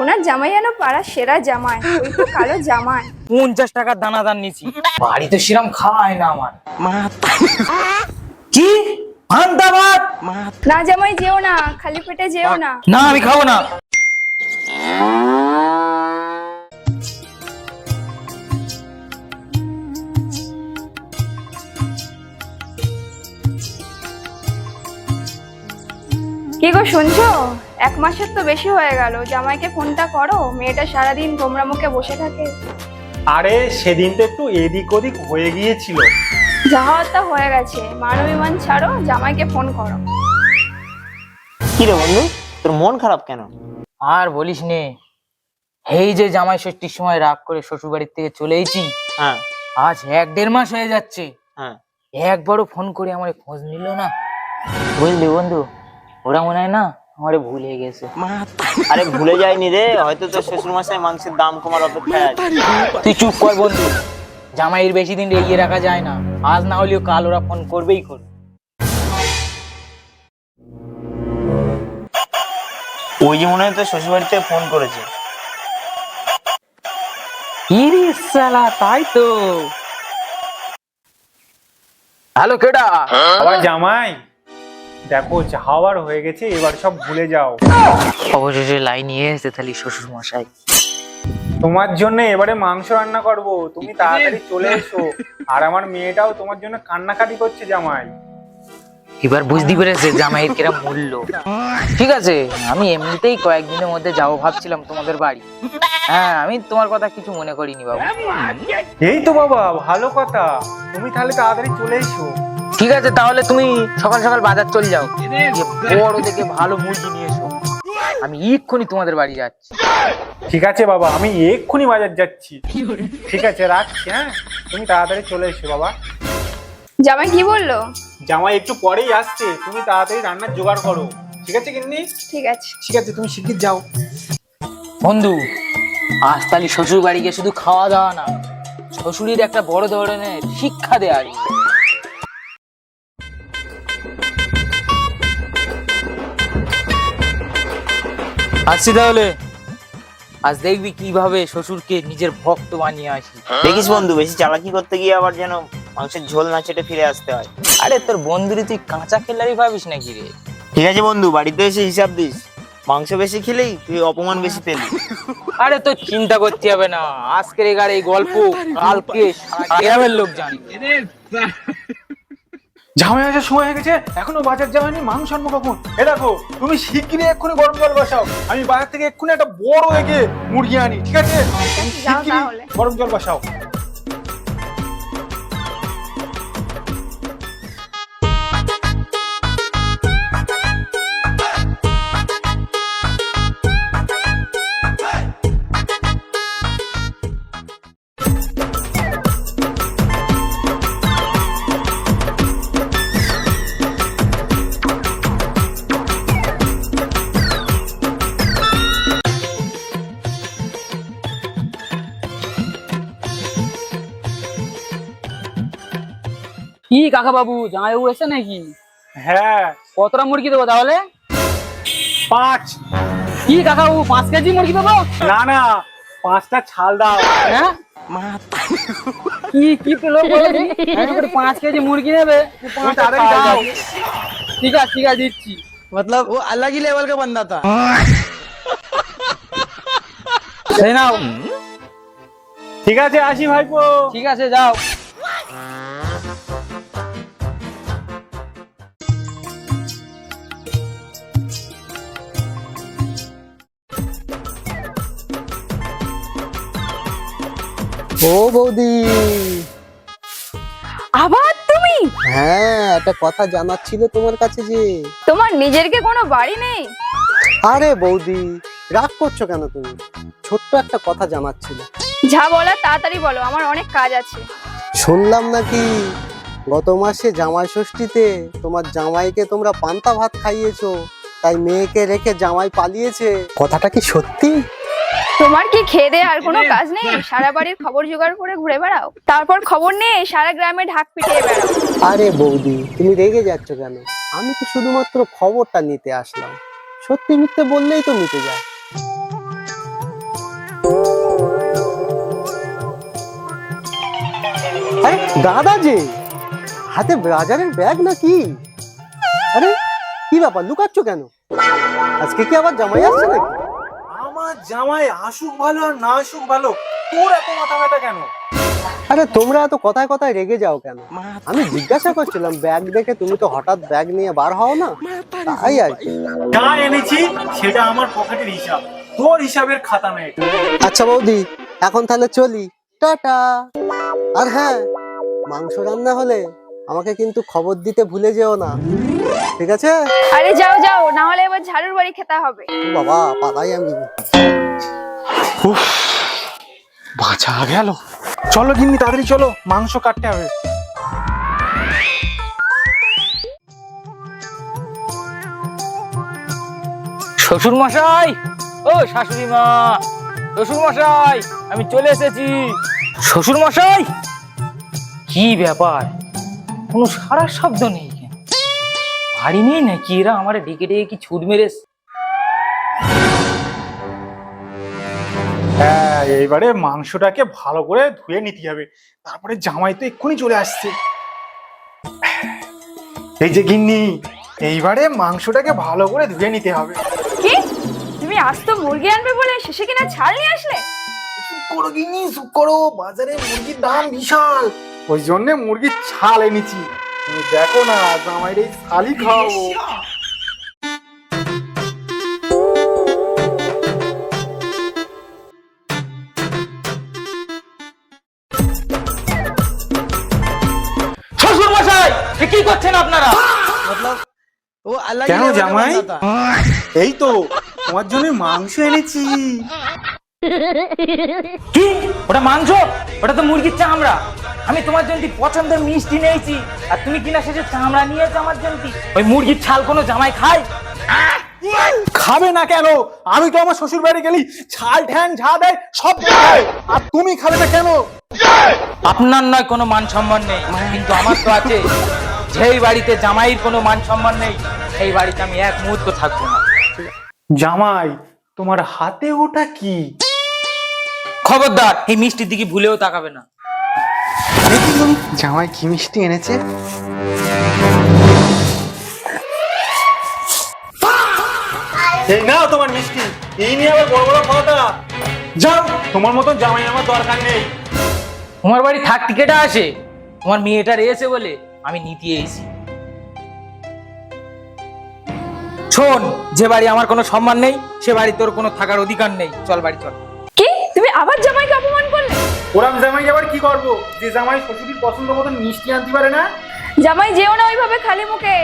আপনার জামাই যেন পাড়ার সেরা জামাই, ওই তো কালো জামাই। 50 টাকার দানাদার নিছি, বাড়িতে সেরম খাওয়ায় না আমার কি ভান্তা ভাত। না জামাই যেও না, খালি পেটে যেও না। না আমি খাবো না। কি গো শুনছো? 1 মাসের তো বেশি হয়ে গেল, জামাইকে ফোনটা করো, মেয়েটা সারাদিন গোমরা মুখে বসে থাকে। আরে সেদিন তো একটু এদিক ওদিক হয়ে গিয়েছিল। যা হওয়ার তা হয়ে গেছে, মান অভিমান ছাড়ো, জামাইকে ফোন করো। কি রে বন্ধু, তোর মন খারাপ কেন? আর বলিস নে, এই যে জামাই ষষ্ঠীর সময় রাগ করে শ্বশুর বাড়ির থেকে চলে এসেছি, হ্যাঁ আজ 1-1.5 মাস হয়ে যাচ্ছে, হ্যাঁ। একবারও ফোন করে আমার খোঁজ নিল না। বুঝলি বন্ধু, ওরা মনে হয় না আমারে ভুলে গেছে। আরে ভুলে যায়নি রে, হয়তো তোর শ্বশুর মশাই মাংসের দাম কমার অপেক্ষায় আছে। তুই চুপ কর বন্ধু, জামাইয়ের বেশি দিন রেগিয়ে রাখা যায় না, আজ না হলেও কাল ওরা ফোন করবেই করবে। ওই যে মনে হয় তোর শ্বশুর বাড়িতে ফোন করেছে। ইরে শালা, তাই তো। হ্যালো, কেডা? আবার জামাই, দেখো যাওয়ার হয়ে গেছে, এবার সব ভুলে যাও। অবশেষে লাইন নিয়ে এসে তাহলে শ্বশুর মশাই। তোমার জন্য এবারে মাংস রান্না করব, তুমি তাড়াতাড়ি চলে এসো। আর আমার মেয়েটাও তোমার জন্য কান্নাকাটি করছে জামাই। এবার বুঝতে পেরেছে জামাইয়ের কিরম মূল্য। ঠিক আছে, আমি এমনিতেই কয়েকদিনের মধ্যে যাবো ভাবছিলাম তোমাদের বাড়ি। হ্যাঁ, আমি তোমার কথা কিছু মনে করিনি বাবু। এই তো বাবা, ভালো কথা, তুমি তাহলে তাড়াতাড়ি চলে এসো। ঠিক আছে, তাহলে তুমি সকাল সকাল বাজার চলে যাও, গিয়ে বড় দেখে ভালো মুরগি নিয়ে এসো, আমি এক্ষুনি তোমাদের বাড়ি যাচ্ছি। ঠিক আছে বাবা, আমি এক্ষুনি বাজার যাচ্ছি। ঠিক আছে, রাখছি। হ্যাঁ, তুমি তাড়াতাড়ি চলে এসো বাবা। জামাই কি বললো? জামাই একটু পরেই আসছে, তুমি তাড়াতাড়ি রান্নার জোগাড় করো। ঠিক আছে গিন্নি? ঠিক আছে। ঠিক আছে, তুমি শিগগির যাও। বন্ধু, আজ তাহলে শ্বশুর বাড়ি গিয়ে শুধু খাওয়া দাওয়া না, শ্বশুরের একটা বড় ধরনের শিক্ষা দেয়া। আসছি তাহলে, আজ দেখবি কিভাবে শ্বশুরকে নিজের ভক্ত বানিয়ে আসি। দেখিস বন্ধু, বেশি চালাকি করতে গিয়ে আবার যেন মাংসের ঝোল না চেটে ফিরে আসতে হয়। আরে তোর বন্ধুরে তুই কাঁচা খেলারই ভাবিস নাকি রে? ঠিক আছে বন্ধু, বাড়িতে এসে হিসাব দিস, মাংস বেশি খেলেই তুই অপমান বেশি পেলি। আরে তোর চিন্তা করতে হবে না, আজকের এই গল্প কালকে সারা গ্রামের লোক জানবে। জামাই আসার সময় হয়ে গেছে, এখনো বাজার যাওয়ানি, মাংস আনবো কখন? এ দেখো, তুমি শিগগিরই এক্ষুনি গরম জল বসাও, আমি বাজার থেকে এক্ষুনি একটা বড় দেখে মুরগি আনি। ঠিক আছে, তুমি যাও শিগগিরই তাহলে। গরম জল বসাও। কি কাকা বাবু, জামাইবাবু এসে নাকি? হ্যাঁ, কতটা মুরগি দেবো তাহলে? 5। কি কাকা বাবু, 5 কেজি মুরগি দেবো? না না, 5টা ছাল দাও। হ্যাঁ, কি কি পেলো বলো দেখি? 5 কেজি মুরগি নেবে, তুমি 5টা তাড়াতাড়ি ছাল দাও। দাও। ঠিক আছে দিচ্ছি। मतलब वो अलग ही लेवल का बंदा था। সেই নাও। ঠিক আছে, আসি ভাইপো। ঠিক আছে, যাও। ও বৌদি, আবার তুমি? হ্যাঁ একটা কথা জানার ছিল তোমার কাছে যে। তোমার নিজের কি কোনো বাড়ি নেই? আরে বৌদি, রাগ করছো কেন তুমি? ছোট্ট একটা কথা জানার ছিল। যা বলার তাড়াতাড়ি বলো, আমার অনেক কাজ আছে। শুনলাম নাকি গত মাসে জামাই ষষ্ঠীতে তোমার জামাইকে তোমরা পান্তা ভাত খাইয়েছো, তাই মেয়েকে রেখে জামাই পালিয়েছে। কথাটা কি সত্যি? তোমার কি খেয়ে দেয়ে আর কোনো কাজ নেই? সারা বাড়ির খবর জোগাড় করে ঘুরে বেড়াও, তারপর খবর নিয়ে সারা গ্রামে ঢাক পিটিয়ে বেড়াও। আরে বৌদি, তুমি রেগে যাচ্ছ কেন? আমি তো শুধুমাত্র খবরটা নিতে আসলাম, সত্যি মিথ্যে বললেই তো মিটে যায়। দাদা যে হাতে বাজারের ব্যাগ নাকি? আরে কি ব্যাপার, লুকাচ্ছ কেন? আজকে কি আবার জামাই আসছে নাকি? আমার জামাই আসুক ভালো আর না আসুক ভালো, তোর এত মাথা ব্যথা কেন? আরে তোমরা এত কথায় কথায় রেগে যাও কেন? আমি জিজ্ঞাসা করছিলাম, ব্যাগ দেখে তুমি তো হঠাৎ ব্যাগ নিয়ে বার হও না, তাই আর কি। যা এনেছি সেটা আমার পকেটের হিসাব, তোর হিসাবের খাতা নেই। আচ্ছা বৌদি, এখন তাহলে চলি, টাটা। আর হ্যাঁ, মাংস রান্না হলে আমাকে কিন্তু খবর দিতে ভুলে যেও না, ঠিক আছে? আরে যাও যাও, না হলে এবার ঝাড়ুর বাড়ি খেতে হবে। ও বাবা, পালাই আমি। উফ, বাঁচা গেল। চলো গিন্নি, তাড়াতাড়ি চলো, মাংস কাটতে হবে। শ্বশুর মশাই, ও শাশুড়ি মা, শ্বশুর মশাই, আমি চলে এসেছি। শ্বশুর মশাই, কি ব্যাপার, কোনো সারা শব্দ নেই কেন? বাড়ি নেই নাকি? এরা আমার ডেকে ডেকে কি ছুট মেরেছে? হ্যাঁ, এইবারে মাংসটাকে ভালো করে ধুয়ে নিতে হবে, তারপরে জামাই তো এক্ষুনি চলে আসছে। এই যে গিন্নি, এইবারে মাংসটাকে ভালো করে ধুয়ে নিতে হবে। কি, তুমি আস্ত মুরগি আনবে বলে শেষে কিনা ছাল নিয়ে আসলে? চুপ করো গিন্নি, চুপ করো, বাজারে মুরগির দাম বিশাল, ওই জন্য মুরগির ছাল এনেছি। তুমি দেখো না, জামাইয়ের এই ছালই খাওয়াবো। শ্বশুর মশাই, এ কি করছেন আপনারা? কেন জামাই? এই তো তোমার জন্য মাংস এনেছি। কি, ওটা মাংস? ওটা তো মুরগির চামড়া। আমি তোমার জন্য পছন্দের মিষ্টি নিয়েছি, আর তুমি কিনা শেষে চামড়া নিয়েছো আমার জন্য। ওই মুরগির ছাল কোনো জামাই খায়? খাবে না কেন? আমি তো আমার শ্বশুর বাড়ি গেলি ছাল ঠ্যাং ঝা দেয় সব খায়, আর তুমি খাবে না কেন? আপনার নয় কোনো মান সম্মান নেই, কিন্তু আমার তো আছে। যেই বাড়িতে জামাইয়ের কোনো মান সম্মান নেই, সেই বাড়িতে আমি এক মুহূর্ত থাকবো না। জামাই, তোমার হাতে ওটা কি? খবরদার, এই মিষ্টির দিকে ভুলেও তাকাবে না। জামাই কি মিষ্টি এনেছে? এই নাও তোমার মিষ্টি, এই নিয়ে আবার বড় বড় কথা। যাও, তোমার মতন জামাই আমার দরকার নেই। তোমার বাড়ি থাকতে কেটে আসে, তোমার মেয়েটা রয়েছে বলে আমি নিতে এসেছি। শোন, যে বাড়ি আমার কোনো সম্মান নেই, সে বাড়ি তোর কোনো থাকার অধিকার নেই। চল বাড়ি চল। কি, তুমি আবার জামাইকে অপমান করলে? ওরাম জামাই আবার কি করবো, যে জামাই শ্বশুরের পছন্দ মতন মিষ্টি আনতে পারে না? জামাই যেও না ওইভাবে খালি মুখে।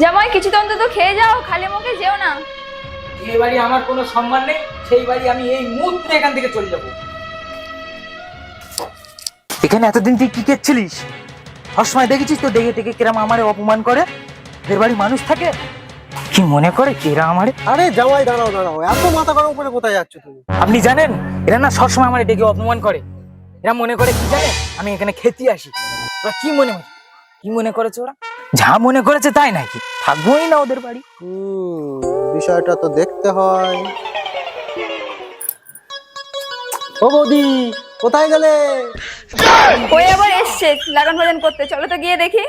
জামাই কিছু তো অন্তত খেয়ে যাও, খালি মুখে যেও না। যে বাড়ি আমার কোনো সম্মান নেই, সেই বাড়ি আমি এই মুহূর্তে এখান থেকে চলে যাব। এখানে এতদিন তুই কি করছিলিস? সবসময় দেখেছিস তো ডেকে ডেকে কিরম আমারে অপমান করে? এদের বাড়ি মানুষ থাকে, কি মনে করে কেরা আমারে? আরে জামাই, দাঁড়াও দাঁড়াও, এত মাথা গরম করে কোথায় যাচ্ছ তুমি? আপনি জানেন, এরা না সবসময় আমারে ডেকে অপমান করে। এরা মনে করে কি জানে, আমি এখানে খেতে আসি। ওরা কি মনে করেছে? ওরা যা মনে করেছে তাই নাকি? থাকবোই না ওদের বাড়ি। বিষয়টা তো দেখতে হয়। ও বৌদি, কোথায় গেলে? ওই আবার এসছে লাগান ভাজন করতে, চলো তো গিয়ে দেখি।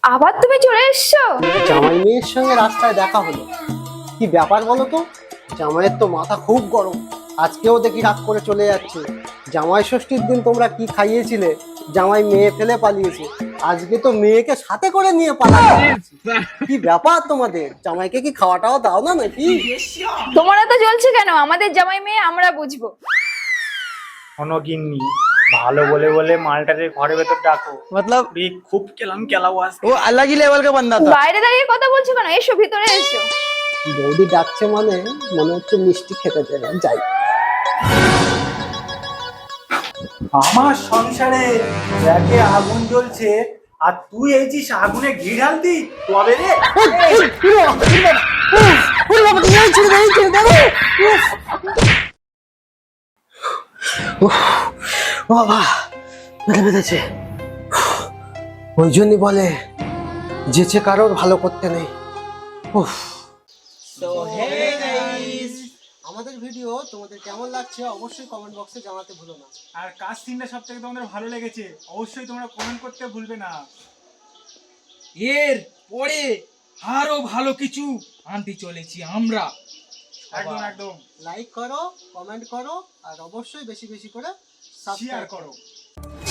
আবার তুমি চলে এসছো? জামাই মেয়ের সঙ্গে রাস্তায় দেখা হলো, কি ব্যাপার বলো তো? জামাইয়ের তো মাথা খুব গরম, আজকেও দেখি রাগ করে চলে যাচ্ছে। জামাই ষষ্ঠীর দিন তোমরা কি খাইয়েছিলে? জামাই মেয়ে ফেলে পালিয়েছে, আজকে তো মেয়েকে সাথে করে নিয়ে পালাচ্ছে। কি ব্যাপার তোমাদের? জামাইকে কি খাওয়াটাও দাও না নাকি? তোমার তো জ্বলছে কেন? আমাদের জামাই মেয়ে আমরা বুঝবো। গিন্নি, ভালো বলে বলে মালটাকে ঘরের ভেতর ডাকো, मतलब খুব কেলাও আসছে। वो अलग ही लेवल का बंदा था। বাইরে দাঁড়িয়ে কথা বলছো কেন? এসো ভিতরে এসো। বৌদি ডাকছে মানে মনে হচ্ছে মিষ্টি খেতে দেবে, যাই। আমার সংসারে যাকে আগুন জ্বলছে, আর তুই এইছিস আগুনে ঘি ঢালতি, তবে রে। বাবা, বেঁধেছে। ওই জন্যই বলে যেচে কারোর ভালো করতে নেই। উফ। আমাদের ভিডিও তোমাদের কেমন লাগছে অবশ্যই কমেন্ট বক্সে জানাতে ভুলো না। আর কাজ সিনটা সব থেকে তোমাদের ভালো লেগেছে অবশ্যই তোমরা কমেন্ট করতে ভুলবে না। এর পরে আরো ভালো কিছু আনতে চলেছি আমরা। একদম একদম লাইক করো, কমেন্ট করো, আর অবশ্যই বেশি বেশি করে শেয়ার সাবস্ক্রাইব করো। করো।